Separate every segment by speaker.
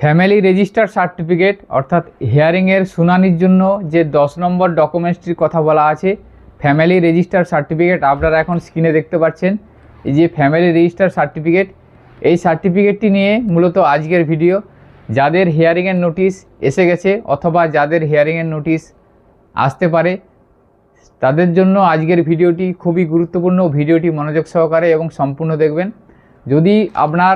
Speaker 1: Family register certificate অর্থাৎ হিয়ারিংয়ের শুনানির জন্য যে 10 নম্বর ডকুমেন্টসটির কথা বলা আছে, ফ্যামিলি রেজিস্টার সার্টিফিকেট আপনারা এখন স্ক্রিনে দেখতে পাচ্ছেন। এই যে ফ্যামিলি রেজিস্টার সার্টিফিকেট, এই সার্টিফিকেটটি নিয়ে মূলত আজকের ভিডিও। যাদের হিয়ারিংয়ের নোটিশ এসে গেছে অথবা যাদের হিয়ারিংয়ের নোটিশ আসতে পারে তাদের জন্য আজকের ভিডিওটি খুবই গুরুত্বপূর্ণ। ভিডিওটি মনোযোগ সহকারে এবং সম্পূর্ণ দেখবেন। যদি আপনার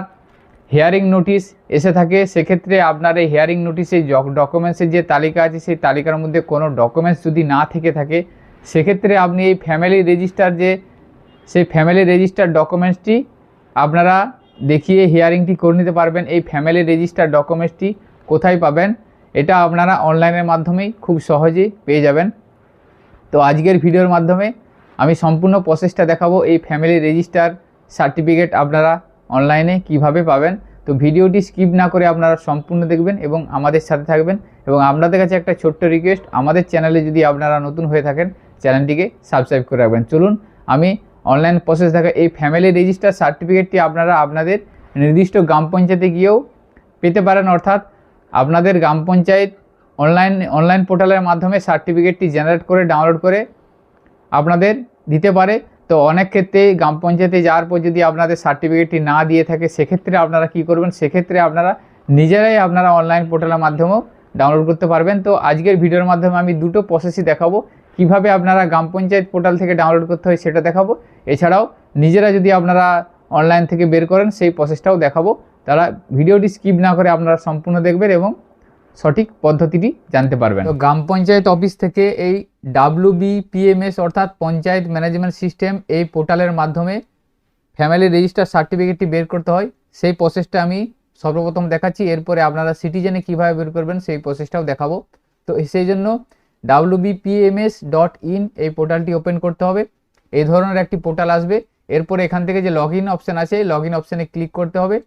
Speaker 1: হিয়ারিং নোটিশ এসে থাকে সেক্ষেত্রে আপনার এই হিয়ারিং নোটিশে ডকুমেন্টসের যে তালিকা আছে সেই তালিকার মধ্যে কোনো ডকুমেন্টস যদি না থেকে থাকে সেক্ষেত্রে আপনি এই ফ্যামিলি রেজিস্টার সেই ফ্যামিলি রেজিস্টার ডকুমেন্টসটি আপনারা দেখিয়ে হিয়ারিংটি করে নিতে পারবেন। এই ফ্যামিলি রেজিস্টার ডকুমেন্টসটি কোথায় পাবেন? এটা আপনারা অনলাইনের মাধ্যমেই খুব সহজেই পেয়ে যাবেন। তো আজকের ভিডিওর মাধ্যমে আমি সম্পূর্ণ প্রসেসটা দেখাবো। এই ফ্যামিলি রেজিস্টার সার্টিফিকেট আপনারা অনলাইনে কিভাবে পাবেন। তো ভিডিওটি স্কিপ না করে আপনারা সম্পূর্ণ দেখবেন এবং আমাদের সাথে থাকবেন। এবং আপনাদের কাছে একটা ছোট্ট রিকোয়েস্ট, আমাদের চ্যানেলে যদি আপনারা নতুন হয়ে থাকেন চ্যানেলটিকে সাবস্ক্রাইব করে রাখবেন। চলুন আমি অনলাইন প্রসেস দেখা। এই ফ্যামিলি রেজিস্টার সার্টিফিকেটটি আপনারা আপনাদের নির্দিষ্ট গ্রাম পঞ্চায়েতে গিয়েও পেতে পারেন, অর্থাৎ আপনাদের গ্রাম পঞ্চায়েত অনলাইন পোর্টালের মাধ্যমে সার্টিফিকেটটি জেনারেট করে ডাউনলোড করে আপনাদের দিতে পারে। তো অনেক ক্ষেত্রে গ্রাম পঞ্চায়েতে যাওয়ার পর যদি আপনাদের সার্টিফিকেটটি না দিয়ে থাকে সেক্ষেত্রে আপনারা কি করবেন? সেক্ষেত্রে আপনারা নিজেরাই আপনারা অনলাইন পোর্টালের মাধ্যমেও ডাউনলোড করতে পারবেন। তো আজকের ভিডিওর মাধ্যমে আমি দুটো প্রসেসই দেখাবো, কিভাবে আপনারা গ্রাম পঞ্চায়েত পোর্টাল থেকে ডাউনলোড করতে হয় সেটা দেখাবো। এছাড়াও নিজেরা যদি আপনারা অনলাইন থেকে বের করেন সেই প্রসেসটাও দেখাবো। তারা ভিডিওটি স্কিপ না করে আপনারা সম্পূর্ণ দেখবেন এবং সঠিক পদ্ধতিটি জানতে পারবেন। তো গ্রাম পঞ্চায়েত অফিস থেকে এই WBPMS অর্থাৎ পঞ্চায়েত ম্যানেজমেন্ট সিস্টেম এই পোর্টালের মাধ্যমে ফ্যামিলি রেজিস্টার সার্টিফিকেটটি বের করতে হয়, সেই প্রসেসটা আমি সর্বপ্রথম দেখাচ্ছি। এরপরে আপনারা সিটিজেনে কীভাবে বের করবেন সেই প্রসেসটাও দেখাবো। তো সেই জন্য WBPMS.in এই পোর্টালটি ওপেন করতে হবে। এই ধরনের একটি পোর্টাল আসবে। এরপরে এখান থেকে যে লগ ইন অপশান আছে লগ ইন অপশানে ক্লিক করতে হবে।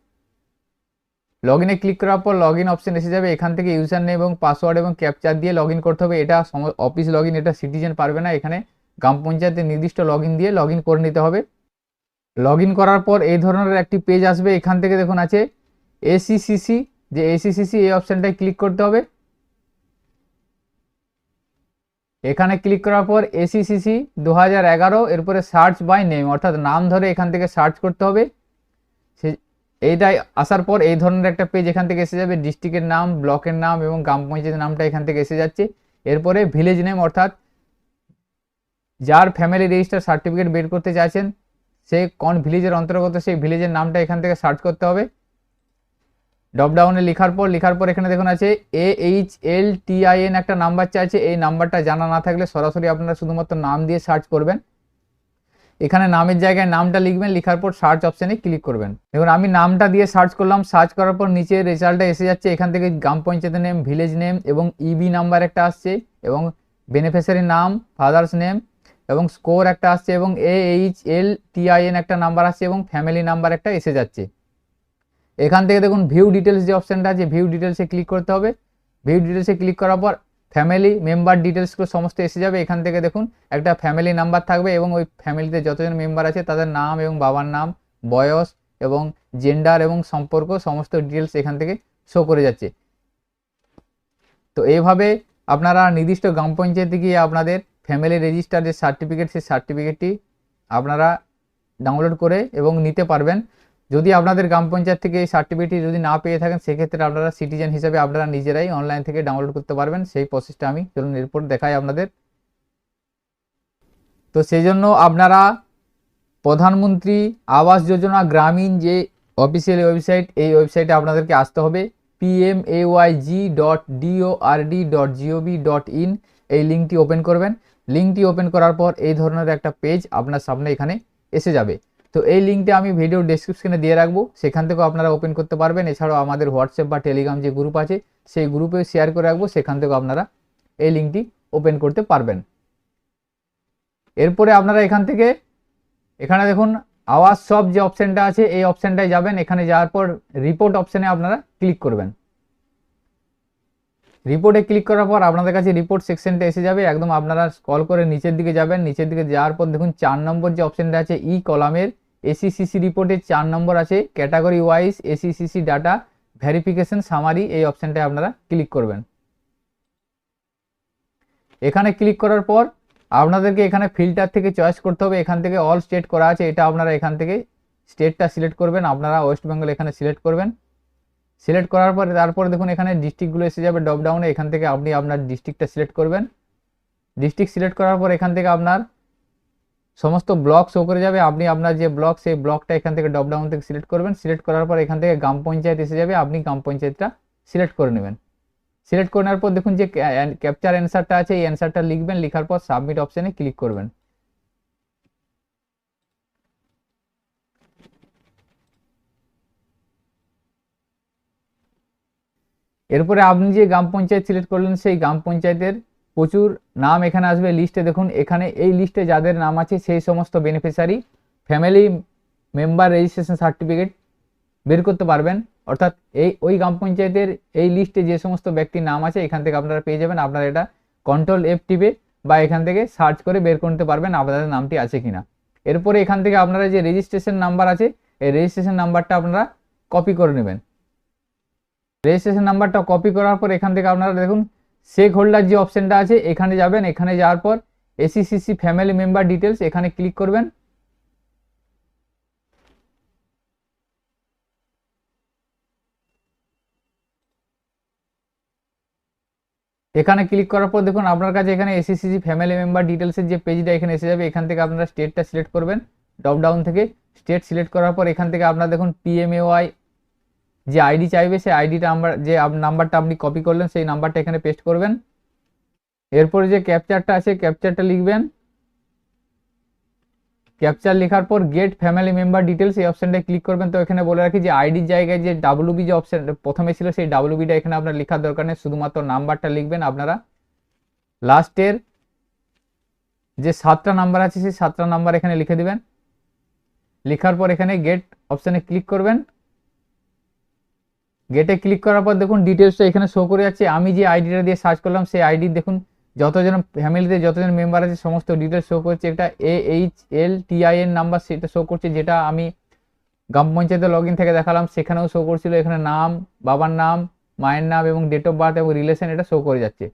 Speaker 1: লগ ইনে ক্লিক করার পর লগ ইন অপশান এসে যাবে। এখান থেকে ইউজার নেম এবং পাসওয়ার্ড এবং ক্যাপচার দিয়ে লগ ইন করতে হবে। এটা অফিস লগ ইন, এটা সিটিজেন পারবে না। এখানে গ্রাম পঞ্চায়েতের নির্দিষ্ট লগ ইন দিয়ে লগ ইন করে নিতে হবে। লগ ইন করার পর এই ধরনের একটি পেজ আসবে। এখান থেকে দেখুন আছে ACCC, যে ACCC এই অপশানটায় ক্লিক করতে হবে। এখানে ক্লিক করার পর ACCC 2011, এরপরে সার্চ বাই নেম অর্থাৎ নাম ধরে এখান থেকে সার্চ করতে হবে। এইটাই আসার পর এই ধরনের একটা পেজ এখান থেকে এসে যাবে। ডিস্ট্রিক্টের নাম, ব্লকের নাম এবং গ্রাম পঞ্চায়েতের নামটা এখান থেকে এসে যাচ্ছে। এরপরে ভিলেজ নেম অর্থাৎ যার ফ্যামিলি রেজিস্টার সার্টিফিকেট বের করতে চাইছেন সে কোন ভিলেজের অন্তর্গত সেই ভিলেজের নামটা এখান থেকে সার্চ করতে হবে। ড্রপডাউনে লেখার পর এখানে দেখুন আছে AHLTIN একটা নাম্বার চাইছে। এই নাম্বারটা জানা না থাকলে সরাসরি আপনারা শুধুমাত্র নাম দিয়ে সার্চ করবেন। এখানে নামের জায়গায় নামটা লিখবেন, লেখার পর সার্চ অপশানে ক্লিক করবেন। দেখুন আমি নামটা দিয়ে সার্চ করলাম। সার্চ করার পর নিচে রেজাল্টটা এসে যাচ্ছে। এখান থেকে গ্রাম পঞ্চায়েতের নেম, ভিলেজ নেম এবং EB নাম্বার একটা আসছে এবং বেনিফিশিয়ারি নাম, ফাদার্স নেম এবং স্কোর একটা আসছে এবং AHLTIN একটা নাম্বার আসছে এবং ফ্যামিলি নাম্বার একটা এসে যাচ্ছে। এখান থেকে দেখুন ভিউ ডিটেলস যে অপশানটা আছে ভিউ ডিটেলসে ক্লিক করতে হবে। ভিউ ডিটেলসে ক্লিক করার পর ফ্যামিলি মেম্বার ডিটেলসগুলো সমস্ত এসে যাবে। এখান থেকে দেখুন একটা ফ্যামিলি নাম্বার থাকবে এবং ওই ফ্যামিলিতে যতজন মেম্বার আছে তাদের নাম এবং বাবার নাম, বয়স এবং জেন্ডার এবং সম্পর্ক সমস্ত ডিটেলস এখান থেকে শো করে যাচ্ছে। তো এইভাবে আপনারা নির্দিষ্ট গ্রাম পঞ্চায়েতে গিয়ে আপনাদের ফ্যামিলি রেজিস্টার যে সার্টিফিকেট সেই সার্টিফিকেটটি আপনারা ডাউনলোড করে এবং নিতে পারবেন। যদি আপনাদের গ্রাম পঞ্চায়েত থেকে এই সার্টিফিকেটটি যদি না পেয়ে থাকেন সেক্ষেত্রে আপনারা সিটিজেন হিসেবে আপনারা নিজেরাই অনলাইন থেকে ডাউনলোড করতে পারবেন। সেই প্রসেসটা আমি চলুন এরপর দেখাই আপনাদের। তো সেই জন্য আপনারা প্রধানমন্ত্রী আবাস যোজনা গ্রামীণ যে অফিসিয়াল ওয়েবসাইট, এই ওয়েবসাইটে আপনাদেরকে আসতে হবে। PMAYG.DORD.gov.in এই লিঙ্কটি ওপেন করবেন। লিঙ্কটি ওপেন করার পর এই ধরনের একটা পেজ আপনার সামনে এখানে এসে যাবে। তো এই লিঙ্কটা আমি ভিডিও ডেসক্রিপশনে দিয়ে রাখবো, সেখান থেকেও আপনারা ওপেন করতে পারবেন। এছাড়াও আমাদের হোয়াটসঅ্যাপ বা টেলিগ্রাম যে গ্রুপ আছে সেই গ্রুপে শেয়ার করে রাখবো, সেখান থেকেও আপনারা এই লিঙ্কটি ওপেন করতে পারবেন। এরপরে আপনারা এখানে দেখুন আওয়াজ সব যে অপশানটা আছে এই অপশানটায় যাবেন। এখানে যাওয়ার পর রিপোর্ট অপশানে আপনারা ক্লিক করবেন। রিপোর্টে ক্লিক করার পর আপনাদের কাছে রিপোর্ট সেকশনটা এসে যাবে। একদম আপনারা স্ক্রল করে নিচের দিকে যাবেন। নিচের দিকে যাওয়ার পর দেখুন 4 নম্বর যে অপশানটা আছে কলামের ACCC রিপোর্টে 4 নম্বর আছে category wise ACCC data verification summary এই অপশানটায় আপনারা ক্লিক করবেন। এখানে ক্লিক করার পর আপনাদেরকে এখানে ফিল্টার থেকে চয়েস করতে হবে। এখান থেকে অল স্টেট করা আছে, এটা আপনারা এখান থেকে স্টেটটা সিলেক্ট করবেন। আপনারা ওয়েস্ট বেঙ্গল এখানে সিলেক্ট করবেন। সিলেক্ট করার পরে তারপরে দেখুন এখানে ডিস্ট্রিক্টগুলো এসে যাবে ড্রপ ডাউনে। এখান থেকে আপনি আপনার ডিস্ট্রিক্টটা সিলেক্ট করবেন। ডিস্ট্রিক্ট সিলেক্ট করার পর এখান থেকে আপনার সমস্ত ব্লক শো করে যাবে। আপনি আপনার যে ব্লক সেই ব্লকটা এখান থেকে ড্রপ ডাউন থেকে সিলেক্ট করবেন। সিলেক্ট করার পর এখান থেকে গ্রাম পঞ্চায়েত এসে যাবে, আপনি গ্রাম পঞ্চায়েতটা সিলেক্ট করে নেবেন। সিলেক্ট করে নেওয়ার পর দেখুন যে ক্যাপচার অ্যান্সারটা আছে, এই অ্যান্সারটা লিখবেন। লেখার পর সাবমিট অপশানে ক্লিক করবেন। এরপরে আপনি যে গ্রাম পঞ্চায়েত সিলেক্ট করলেন সেই গ্রাম পঞ্চায়েতের প্রচুর নাম এখানে আসবে লিস্টে। দেখুন এখানে এই লিস্টে যাদের নাম আছে সেই সমস্ত beneficiary family member registration certificate বের করতে পারবেন। অর্থাৎ ওই গ্রাম পঞ্চায়েতের এই লিস্টে যে সমস্ত ব্যক্তির নাম আছে এখান থেকে আপনারা পেয়ে যাবেন। আপনারা এটা কন্ট্রোল F টিপে বা এখান থেকে সার্চ করে বের করতে পারবেন আপনাদের নামটি আছে কিনা। এরপরে এখান থেকে আপনারা যে রেজিস্ট্রেশন নাম্বার আছে এই রেজিস্ট্রেশন নাম্বারটা আপনারা কপি করে নেবেন। রেজিস্ট্রেশন নাম্বারটা কপি করার পর এখান থেকে আপনারা দেখুন শেক হোল্ডার যে অপশনটা আছে এখানে যাবেন। এখানে যাওয়ার পর এসিসিসি ফ্যামিলি মেম্বার ডিটেলস এখানে ক্লিক করবেন। এখানে ক্লিক করার পর দেখুন আপনার কাছে এখানে এসিসিসি ফ্যামিলি মেম্বার ডিটেলসের যে পেজটা এখানে এসে যাবে। এখান থেকে আপনারা স্টেটটা সিলেক্ট করবেন। ড্রপ ডাউন থেকে স্টেট সিলেক্ট করার পর এখান থেকে আপনারা দেখুন PMAY যে আইডি চাইবে সেই আইডিটা যে নাম্বারটা আপনি কপি করলেন সেই নাম্বারটা এখানে পেস্ট করবেন। এরপরে যে ক্যাপচারটা আছে ক্যাপচারটা লিখবেন। ক্যাপচার লেখার পর গেট ফ্যামিলি মেম্বার ডিটেলস এই অপশনটায় ক্লিক করবেন। তো এখানে বলে রাখি যে আইডির জায়গায় যে WB যে অপশন প্রথমে ছিল সেই WBটা এখানে আপনার লেখার দরকার নেই, শুধুমাত্র নাম্বারটা লিখবেন। আপনারা লাস্টের যে 7টা নাম্বার আছে সেই 7টা নাম্বার এখানে লিখে দিবেন। লেখার পর এখানে গেট অপশানে ক্লিক করবেন। গেটে ক্লিক করার পর দেখুন ডিটেলসটা এখানে শো করে যাচ্ছে। আমি যে আইডিটা দিয়ে সার্চ করলাম সেই আইডি দেখুন যতজন ফ্যামিলিতে যতজন মেম্বার আছে সমস্ত ডিটেলস শো করছে। একটা AHLTIN নাম্বার সেটা শো করছে, যেটা আমি গ্রাম পঞ্চায়েতের লগ ইন থেকে দেখালাম সেখানেও শো করছিল। এখানে নাম, বাবার নাম, মায়ের নাম এবং ডেট অফ বার্থ এবং রিলেশন এটা শো করে যাচ্ছে।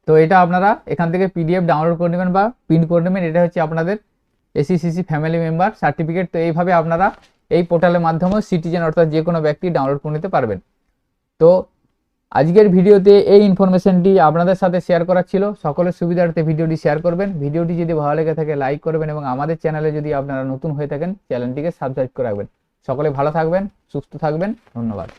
Speaker 1: তো এটা আপনারা এখান থেকে PDF ডাউনলোড করে নেবেন বা প্রিন্ট করে নেবেন। এটা হচ্ছে আপনাদের এসিসিসি ফ্যামিলি মেম্বার সার্টিফিকেট। তো এইভাবে আপনারা এই পোর্টালের মাধ্যমে সিটিজেন অর্থাৎ যে কোনো ব্যক্তি ডাউনলোড করে নিতে পারবেন। তো আজকের ভিডিওতে এই ইনফরমেশনটি আপনাদের সাথে শেয়ার করার ছিল। সকলের সুবিধার্থে ভিডিওটি শেয়ার করবেন। ভিডিওটি যদি ভালো লেগে থাকে লাইক করবেন এবং আমাদের চ্যানেলে যদি আপনারা নতুন হয়ে থাকেন চ্যানেলটিকে সাবস্ক্রাইব করে রাখবেন। সকলে ভালো থাকবেন, সুস্থ থাকবেন। ধন্যবাদ।